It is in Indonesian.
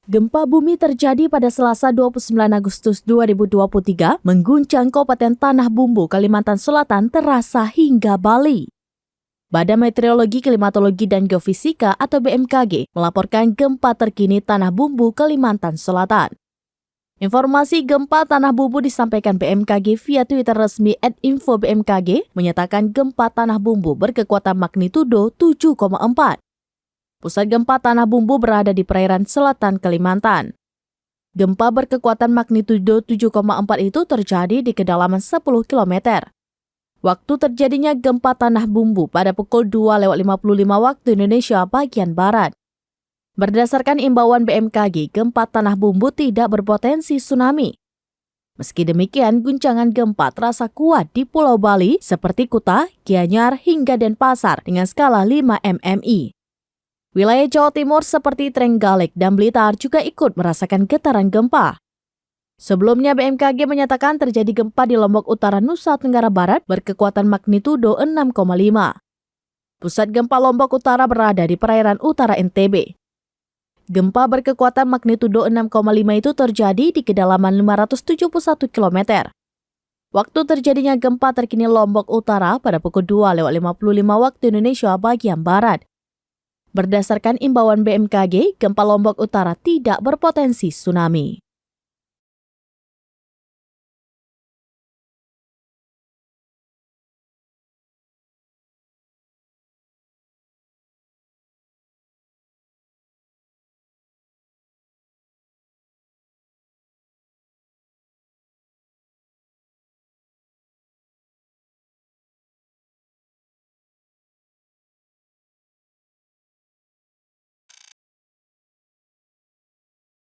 Gempa bumi terjadi pada Selasa 29 Agustus 2023 mengguncang Kabupaten Tanah Bumbu, Kalimantan Selatan terasa hingga Bali. Badan Meteorologi, Klimatologi, dan Geofisika atau BMKG melaporkan gempa terkini Tanah Bumbu, Kalimantan Selatan. Informasi gempa Tanah Bumbu disampaikan BMKG via Twitter resmi @info_bmkg menyatakan gempa Tanah Bumbu berkekuatan magnitudo 7,4. Pusat gempa Tanah Bumbu berada di perairan selatan Kalimantan. Gempa berkekuatan magnitudo 7,4 itu terjadi di kedalaman 10 km. Waktu terjadinya gempa Tanah Bumbu pada pukul 2.55 waktu Indonesia bagian Barat. Berdasarkan imbauan BMKG, gempa Tanah Bumbu tidak berpotensi tsunami. Meski demikian, guncangan gempa terasa kuat di Pulau Bali seperti Kuta, Gianyar, hingga Denpasar dengan skala 5 mmi. Wilayah Jawa Timur seperti Trenggalek dan Blitar juga ikut merasakan getaran gempa. Sebelumnya BMKG menyatakan terjadi gempa di Lombok Utara, Nusa Tenggara Barat berkekuatan magnitudo 6,5. Pusat gempa Lombok Utara berada di perairan utara NTB. Gempa berkekuatan magnitudo 6,5 itu terjadi di kedalaman 571 km. Waktu terjadinya gempa terkini Lombok Utara pada pukul 2.55 waktu Indonesia bagian Barat. Berdasarkan imbauan BMKG, gempa Lombok Utara tidak berpotensi tsunami.